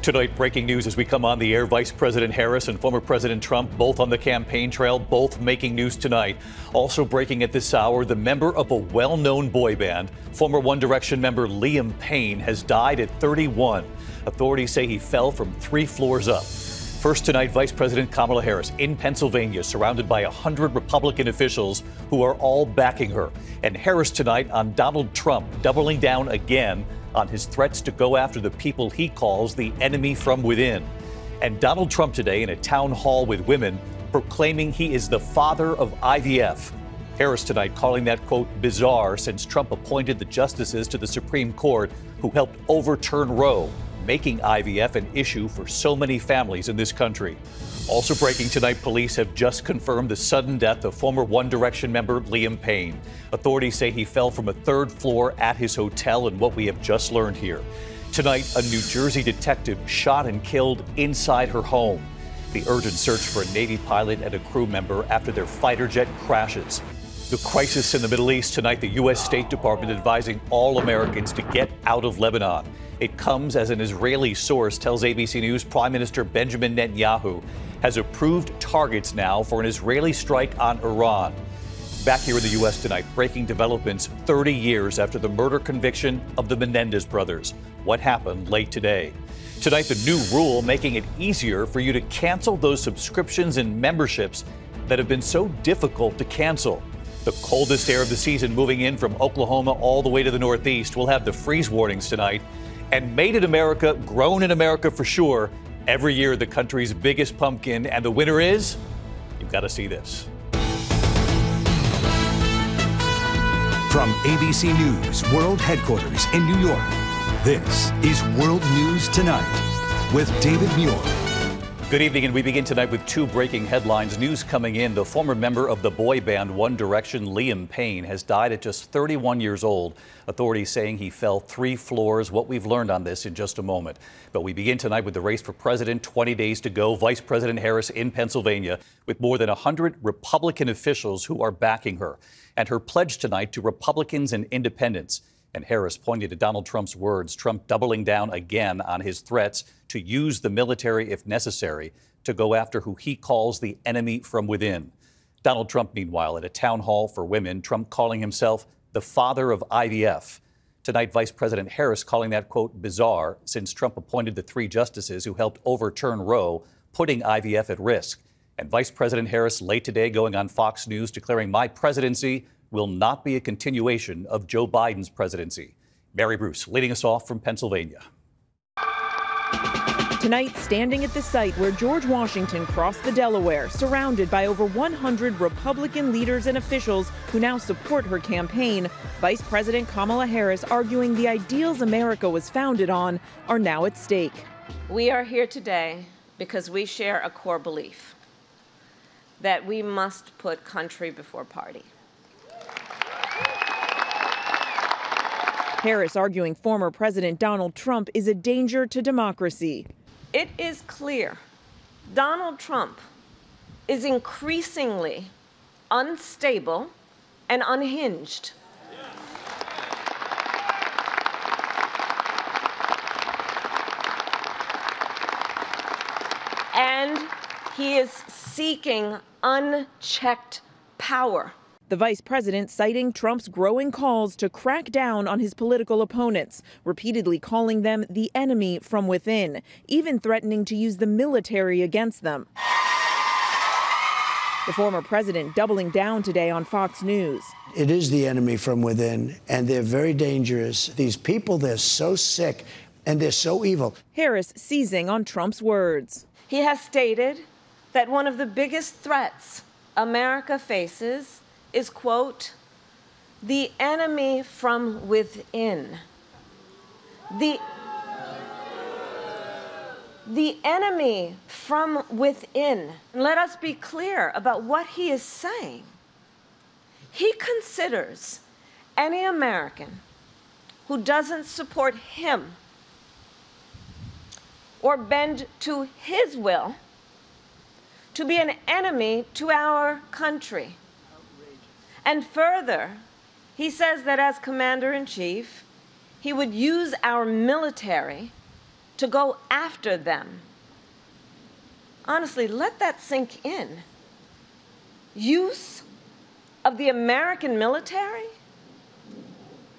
Tonight, breaking news as we come on the air. Vice President Harris and former President Trump both on the campaign trail, both making news tonight. Also breaking at this hour, the member of a well-known boy band, former One Direction member Liam Payne, has died at 31. Authorities say he fell from 3 floors up. First tonight, Vice President Kamala Harris in Pennsylvania, surrounded by 100 Republican officials who are all backing her. And Harris tonight on Donald Trump, doubling down again on his threats to go after the people he calls the enemy from within. And Donald Trump today in a town hall with women proclaiming he is the father of IVF. Harris tonight calling that, quote, bizarre since Trump appointed the justices to the Supreme Court who helped overturn Roe, making IVF an issue for so many families in this country. Also breaking tonight, police have just confirmed the sudden death of former One Direction member Liam Payne. Authorities say he fell from a 3rd floor at his hotel in what we have just learned here. Tonight, a New Jersey detective shot and killed inside her home. The urgent search for a Navy pilot and a crew member after their fighter jet crashes. The crisis in the Middle East tonight, the U.S. State Department advising all Americans to get out of Lebanon. It comes as an Israeli source tells ABC News Prime Minister Benjamin Netanyahu has approved targets now for an Israeli strike on Iran. Back here in the U.S. tonight, breaking developments 30 years after the murder conviction of the Menendez brothers. What happened late today? Tonight, the new rule making it easier for you to cancel those subscriptions and memberships that have been so difficult to cancel. The coldest air of the season moving in from Oklahoma all the way to the Northeast. We'll have the freeze warnings tonight. And made in America, grown in America for sure. Every year, the country's biggest pumpkin. And the winner is? You've got to see this. From ABC News World Headquarters in New York, this is World News Tonight with David Muir. Good evening, and we begin tonight with 2 breaking headlines. News coming in, the former member of the boy band One Direction, Liam Payne, has died at just 31 years old. Authorities saying he fell 3 floors. What we've learned on this in just a moment. But we begin tonight with the race for president, 20 days to go. Vice President Harris in Pennsylvania with more than 100 Republican officials who are backing her. And her pledge tonight to Republicans and independents. And Harris pointing to Donald Trump's words, Trump doubling down again on his threats to use the military if necessary to go after who he calls the enemy from within. Donald Trump, meanwhile, at a town hall for women, Trump calling himself the father of IVF. Tonight, Vice President Harris calling that, quote, bizarre since Trump appointed the 3 justices who helped overturn Roe, putting IVF at risk. And Vice President Harris late today going on Fox News declaring my presidency will not be a continuation of Joe Biden's presidency. Mary Bruce leading us off from Pennsylvania. Tonight, standing at the site where George Washington crossed the Delaware, surrounded by over 100 Republican leaders and officials who now support her campaign, Vice President Kamala Harris arguing the ideals America was founded on are now at stake. We are here today because we share a core belief that we must put country before party. Harris arguing former President Donald Trump is a danger to democracy. It is clear Donald Trump is increasingly unstable and unhinged. And he is seeking unchecked power. The vice president citing Trump's growing calls to crack down on his political opponents, repeatedly calling them the enemy from within, even threatening to use the military against them. The former president doubling down today on Fox News. It is the enemy from within, and they're very dangerous. These people, they're so sick and they're so evil. Harris seizing on Trump's words. He has stated that one of the biggest threats America faces is, quote, the enemy from within. The enemy from within. Let us be clear about what he is saying. He considers any American who doesn't support him or bend to his will to be an enemy to our country. And further, he says that as commander-in-chief, he would use our military to go after them. Honestly, let that sink in. Use of the American military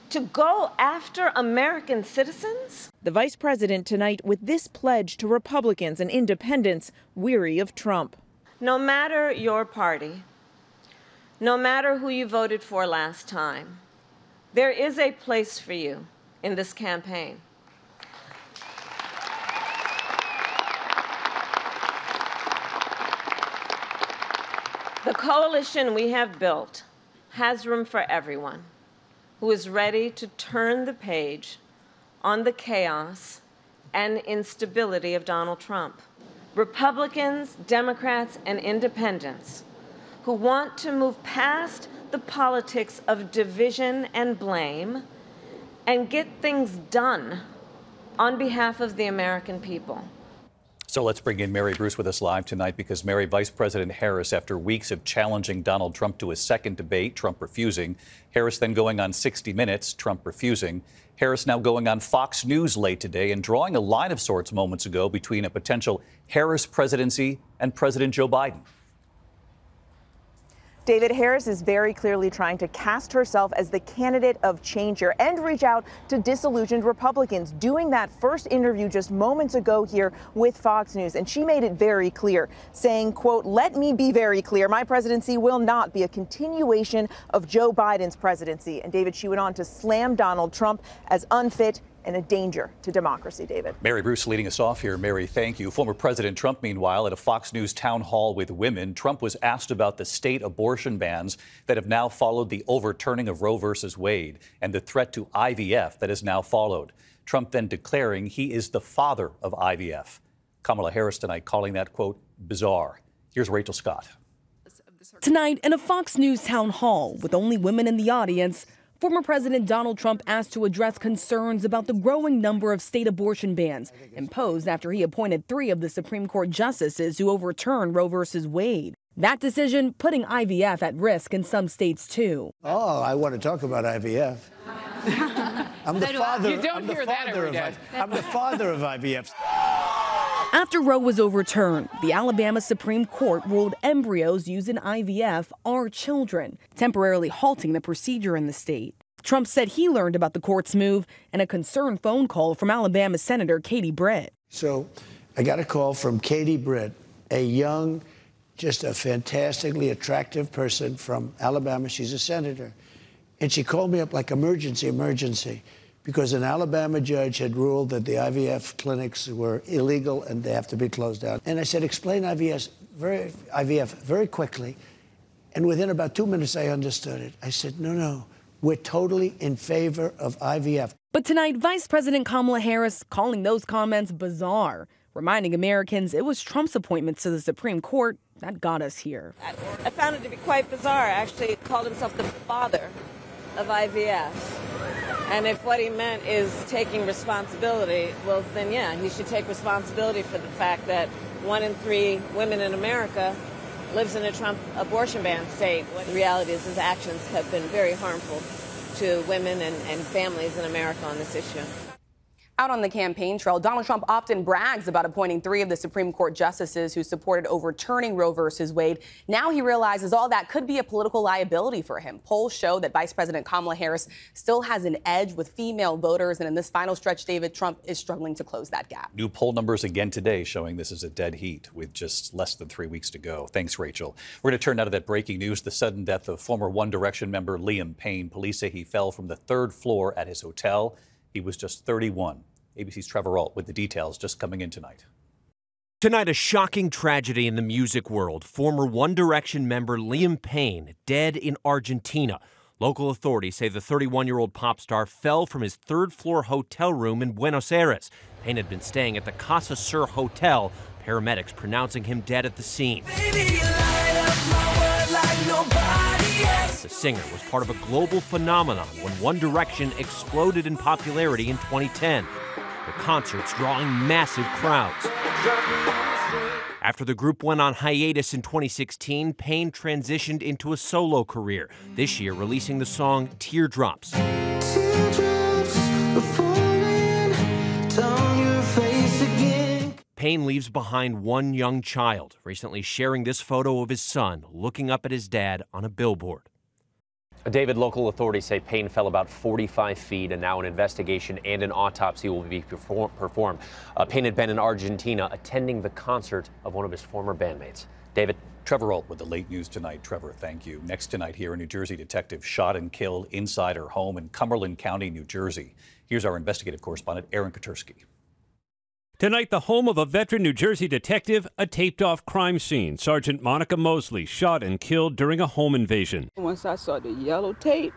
to go after American citizens? The vice president tonight with this pledge to Republicans and independents weary of Trump. No matter your party, no matter who you voted for last time, there is a place for you in this campaign. The coalition we have built has room for everyone who is ready to turn the page on the chaos and instability of Donald Trump. Republicans, Democrats, and independents who want to move past the politics of division and blame and get things done on behalf of the American people. So let's bring in Mary Bruce with us live tonight because Mary, Vice President Harris, after weeks of challenging Donald Trump to a second debate, Trump refusing, Harris then going on 60 Minutes, Trump refusing, Harris now going on Fox News late today and drawing a line of sorts moments ago between a potential Harris presidency and President Joe Biden. David, Harris is very clearly trying to cast herself as the candidate of change here and reach out to disillusioned Republicans, doing that first interview just moments ago here with Fox News. And she made it very clear, saying, quote, "Let me be very clear. My presidency will not be a continuation of Joe Biden's presidency." And David, she went on to slam Donald Trump as unfit and a danger to democracy, David. Mary Bruce leading us off here. Mary, thank you. Former President Trump, meanwhile, at a Fox News town hall with women, Trump was asked about the state abortion bans that have now followed the overturning of Roe versus Wade and the threat to IVF that has now followed. Trump then declaring he is the father of IVF. Kamala Harris tonight calling that, quote, bizarre. Here's Rachel Scott. Tonight in a Fox News town hall with only women in the audience, former President Donald Trump asked to address concerns about the growing number of state abortion bans imposed after he appointed 3 of the Supreme Court justices who overturned Roe versus Wade. That decision putting IVF at risk in some states, too. Oh, I want to talk about IVF. I'm the father. You don't hear that every day. I'm the father of IVF. After Roe was overturned, the Alabama Supreme Court ruled embryos used in IVF are children, temporarily halting the procedure in the state. Trump said he learned about the court's move in a concerned phone call from Alabama Senator Katie Britt. So I got a call from Katie Britt, a young, just a fantastically attractive person from Alabama. She's a senator. And she called me up like emergency, because an Alabama judge had ruled that the IVF clinics were illegal and they have to be closed down. And I said, explain IVF very quickly. And within about 2 minutes, I understood it. I said, no, we're totally in favor of IVF. But tonight, Vice President Kamala Harris calling those comments bizarre, reminding Americans it was Trump's appointments to the Supreme Court that got us here. I found it to be quite bizarre. Actually, he called himself the father of IVF. And if what he meant is taking responsibility, well, then, yeah, he should take responsibility for the fact that 1 in 3 women in America lives in a Trump abortion ban state. The reality is his actions have been very harmful to women and families in America on this issue. Out on the campaign trail, Donald Trump often brags about appointing 3 of the Supreme Court justices who supported overturning Roe versus Wade. Now he realizes all that could be a political liability for him. Polls show that Vice President Kamala Harris still has an edge with female voters. And in this final stretch, David, Trump is struggling to close that gap. New poll numbers again today showing this is a dead heat with just less than 3 weeks to go. Thanks, Rachel. We're going to turn now to that breaking news, the sudden death of former One Direction member Liam Payne. Police say he fell from the 3rd floor at his hotel. He was just 31. ABC's Trevor Ault with the details just coming in tonight. Tonight, a shocking tragedy in the music world. Former One Direction member Liam Payne dead in Argentina. Local authorities say the 31-year-old pop star fell from his 3rd-floor hotel room in Buenos Aires. Payne had been staying at the Casa Sur Hotel. Paramedics pronouncing him dead at the scene. Baby, the singer was part of a global phenomenon when One Direction exploded in popularity in 2010. Their concerts drawing massive crowds. After the group went on hiatus in 2016, Payne transitioned into a solo career, this year releasing the song Teardrops. Teardrops are falling down your face. again. Payne leaves behind one young child, recently sharing this photo of his son looking up at his dad on a billboard. David, local authorities say Payne fell about 45 feet, and now an investigation and an autopsy will be performed. Payne had been in Argentina attending the concert of one of his former bandmates. David. Trevor Ault with the late news tonight. Trevor, thank you. Next tonight here, a New Jersey detective shot and killed inside her home in Cumberland County, New Jersey. Here's our investigative correspondent, Erik Menendez. Tonight, the home of a veteran New Jersey detective, a taped-off crime scene. Sergeant Monica Mosley shot and killed during a home invasion. Once I saw the yellow tape,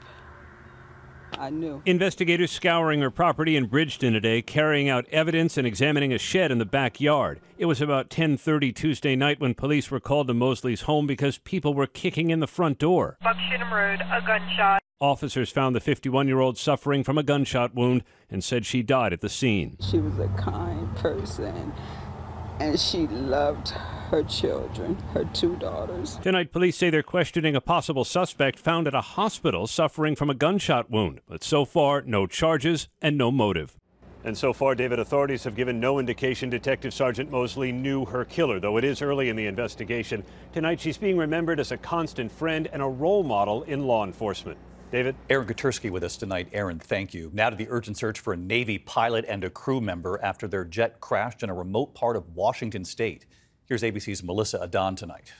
I knew. Investigators scouring her property in Bridgeton today, carrying out evidence and examining a shed in the backyard. It was about 10:30 Tuesday night when police were called to Mosley's home because people were kicking in the front door. Bucksham Road, a gunshot. Officers found the 51-year-old suffering from a gunshot wound and said she died at the scene. She was a kind person, and she loved her children, her 2 daughters. Tonight, police say they're questioning a possible suspect found at a hospital suffering from a gunshot wound. But so far, no charges and no motive. And so far, David, authorities have given no indication Detective Sergeant Mosley knew her killer, though it is early in the investigation. Tonight, she's being remembered as a constant friend and a role model in law enforcement. David? Aaron Katersky with us tonight. Aaron, thank you. Now to the urgent search for a Navy pilot and a crew member after their jet crashed in a remote part of Washington state. Here's ABC's Melissa Adon tonight.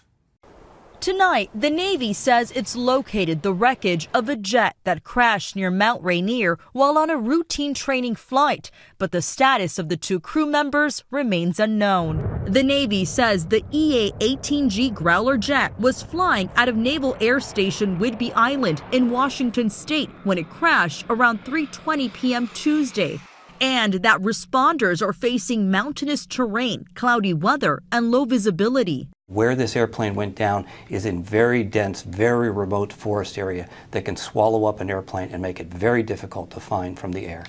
Tonight, the Navy says it's located the wreckage of a jet that crashed near Mount Rainier while on a routine training flight, but the status of the 2 crew members remains unknown. The Navy says the EA-18G Growler jet was flying out of Naval Air Station Whidbey Island in Washington state when it crashed around 3:20 p.m. Tuesday, and that responders are facing mountainous terrain, cloudy weather, and low visibility. Where this airplane went down is in very dense, very remote forest area that can swallow up an airplane and make it very difficult to find from the air.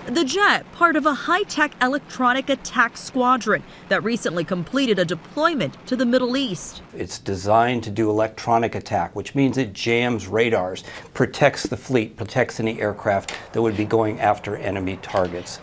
The jet, part of a high-tech electronic attack squadron that recently completed a deployment to the Middle East. It's designed to do electronic attack, which means it jams radars, protects the fleet, protects any aircraft that would be going after enemy targets.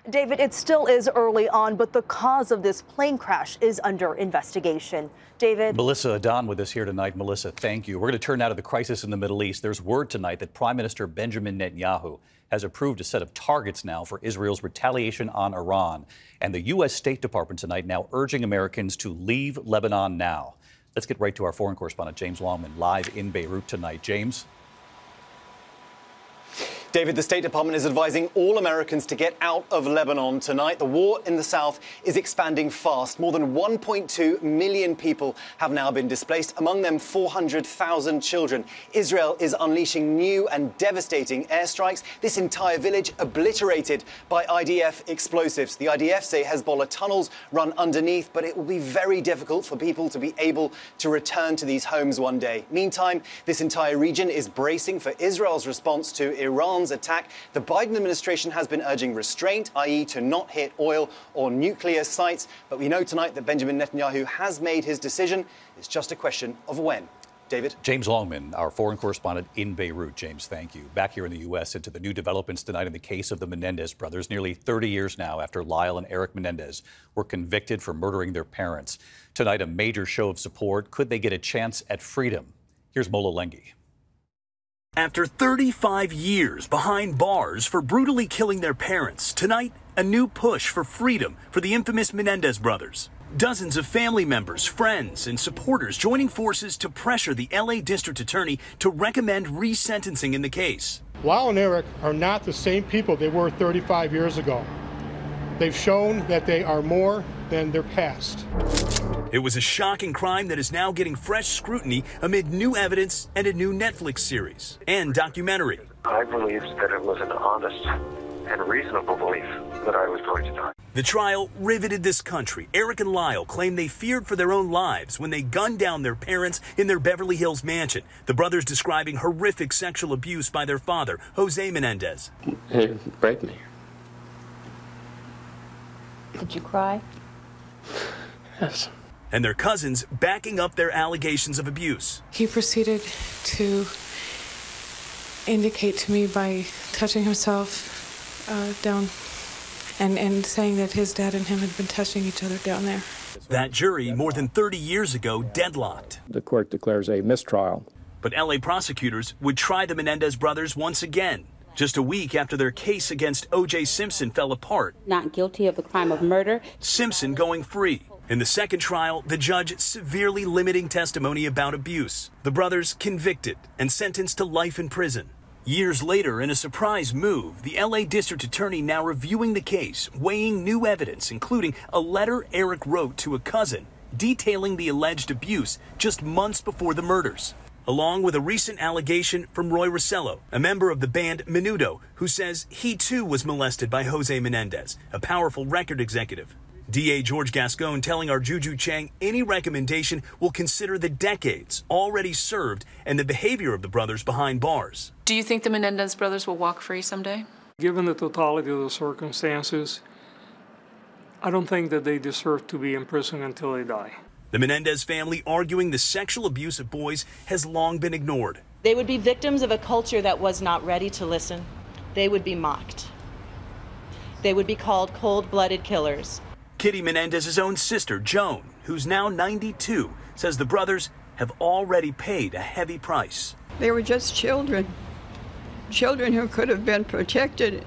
David, it still is early on, but the cause of this plane crash is under investigation. David? Melissa Adon with us here tonight. Melissa, thank you. We're going to turn now to the crisis in the Middle East. There's word tonight that Prime Minister Benjamin Netanyahu has approved a set of targets now for Israel's retaliation on Iran. And the U.S. State Department tonight now urging Americans to leave Lebanon now. Let's get right to our foreign correspondent, James Longman, live in Beirut tonight. James? David, the State Department is advising all Americans to get out of Lebanon tonight. The war in the south is expanding fast. More than 1.2 million people have now been displaced, among them 400,000 children. Israel is unleashing new and devastating airstrikes. This entire village obliterated by IDF explosives. The IDF say Hezbollah tunnels run underneath, but it will be very difficult for people to be able to return to these homes one day. Meantime, this entire region is bracing for Israel's response to Iran's attack. The Biden administration has been urging restraint, i.e. to not hit oil or nuclear sites. But we know tonight that Benjamin Netanyahu has made his decision. It's just a question of when. David? James Longman, our foreign correspondent in Beirut. James, thank you. Back here in the U.S. into the new developments tonight in the case of the Menendez brothers, nearly 30 years now after Lyle and Erik Menendez were convicted for murdering their parents. Tonight, a major show of support. Could they get a chance at freedom? Here's Mola Lenghi. After 35 years behind bars for brutally killing their parents, tonight, a new push for freedom for the infamous Menendez brothers. Dozens of family members, friends, and supporters joining forces to pressure the L.A. District Attorney to recommend resentencing in the case. Lyle and Erik are not the same people they were 35 years ago. They've shown that they are more than their past. It was a shocking crime that is now getting fresh scrutiny amid new evidence and a new Netflix series and documentary. I believed that it was an honest and reasonable belief that I was going to die. The trial riveted this country. Erik and Lyle claimed they feared for their own lives when they gunned down their parents in their Beverly Hills mansion. The brothers describing horrific sexual abuse by their father, Jose Menendez. He raped me. Did you cry? Yes. And their cousins backing up their allegations of abuse. He proceeded to indicate to me by touching himself down and saying that his dad and him had been touching each other down there. That jury, more than 30 years ago, deadlocked. The court declares a mistrial. But LA prosecutors would try the Menendez brothers once again, just a week after their case against O.J. Simpson fell apart. Not guilty of the crime of murder. Simpson going free. In the second trial, the judge severely limiting testimony about abuse. The brothers convicted and sentenced to life in prison. Years later, in a surprise move, the LA district attorney now reviewing the case, weighing new evidence, including a letter Erik wrote to a cousin detailing the alleged abuse just months before the murders, along with a recent allegation from Roy Rossello, a member of the band Menudo, who says he too was molested by Jose Menendez, a powerful record executive. DA George Gascon telling our Juju Chang any recommendation will consider the decades already served and the behavior of the brothers behind bars. Do you think the Menendez brothers will walk free someday? Given the totality of the circumstances, I don't think that they deserve to be in prison until they die. The Menendez family arguing the sexual abuse of boys has long been ignored. They would be victims of a culture that was not ready to listen. They would be mocked. They would be called cold-blooded killers. Kitty Menendez's own sister, Joan, who's now 92, says the brothers have already paid a heavy price. They were just children. Children who could have been protected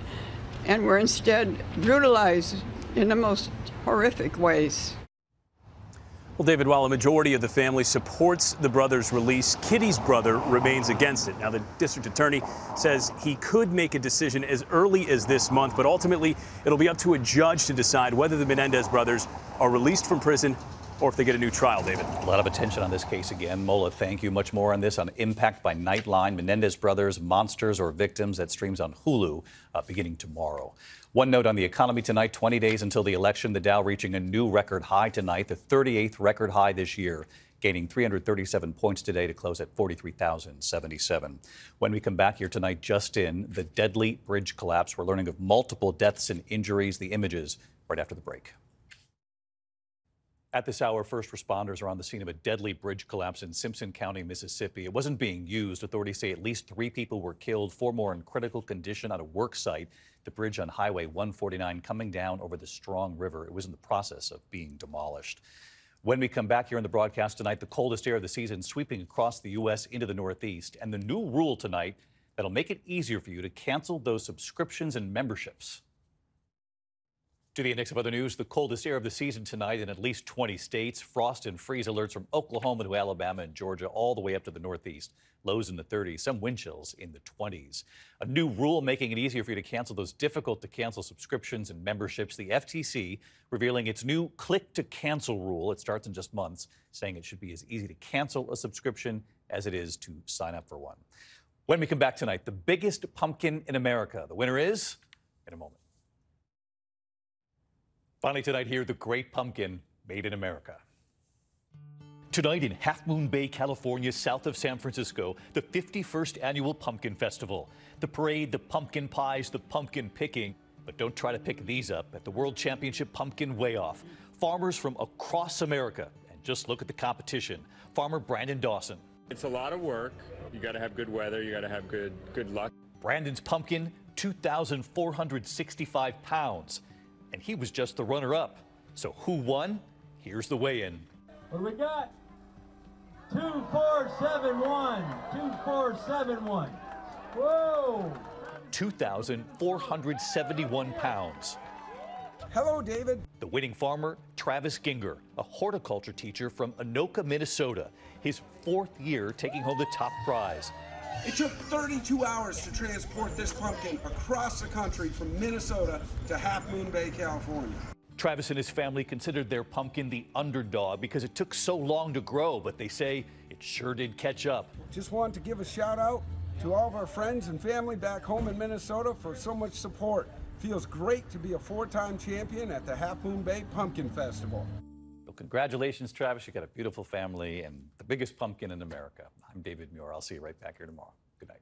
and were instead brutalized in the most horrific ways. Well, David, while a majority of the family supports the brothers' release, Kitty's brother remains against it. Now, the district attorney says he could make a decision as early as this month, but ultimately it'll be up to a judge to decide whether the Menendez brothers are released from prison or if they get a new trial, David. A lot of attention on this case again. Mola, thank you. Much more on this on Impact by Nightline, Menendez Brothers, Monsters or Victims, that streams on Hulu beginning tomorrow. One note on the economy tonight, 20 days until the election, the Dow reaching a new record high tonight, the 38th record high this year, gaining 337 points today to close at 43,077. When we come back here tonight, just in, the deadly bridge collapse. We're learning of multiple deaths and injuries, the images right after the break. At this hour, first responders are on the scene of a deadly bridge collapse in Simpson County, Mississippi. It wasn't being used. Authorities say at least 3 people were killed, 4 more in critical condition on a work site. The bridge on Highway 149 coming down over the Strong River. It was in the process of being demolished. When we come back here in the broadcast tonight, the coldest air of the season sweeping across the U.S. into the Northeast. And the new rule tonight that'll make it easier for you to cancel those subscriptions and memberships. To the index of other news, the coldest air of the season tonight in at least 20 states. Frost and freeze alerts from Oklahoma to Alabama and Georgia all the way up to the Northeast. Lows in the 30s, some wind chills in the 20s. A new rule making it easier for you to cancel those difficult to cancel subscriptions and memberships. The FTC revealing its new click to cancel rule. It starts in just months, saying it should be as easy to cancel a subscription as it is to sign up for one. When we come back tonight, the biggest pumpkin in America. The winner is in a moment. Finally tonight here, the great pumpkin made in America. Tonight in Half Moon Bay, California, south of San Francisco, the 51st annual Pumpkin Festival. The parade, the pumpkin pies, the pumpkin picking. But don't try to pick these up at the World Championship Pumpkin Weigh-Off. Farmers from across America. And just look at the competition. Farmer Brandon Dawson. It's a lot of work. You got to have good weather. You got to have good luck. Brandon's pumpkin, 2,465 pounds. And he was just the runner-up. So who won? Here's the weigh-in. What do we got? 2,471. 2,471. Whoa! 2,471 pounds. Hello, David. The winning farmer, Travis Ginger, a horticulture teacher from Anoka, Minnesota. His 4th year taking home the top prize. It took 32 hours to transport this pumpkin across the country from Minnesota to Half Moon Bay, California. Travis and his family considered their pumpkin the underdog because it took so long to grow, but they say it sure did catch up. Just wanted to give a shout out to all of our friends and family back home in Minnesota for so much support. Feels great to be a 4-time champion at the Half Moon Bay Pumpkin Festival. Well, congratulations, Travis. You got a beautiful family and the biggest pumpkin in America. I'm David Muir. I'll see you right back here tomorrow. Good night.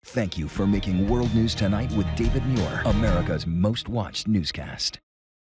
Thank you for making World News Tonight with David Muir, America's most watched newscast.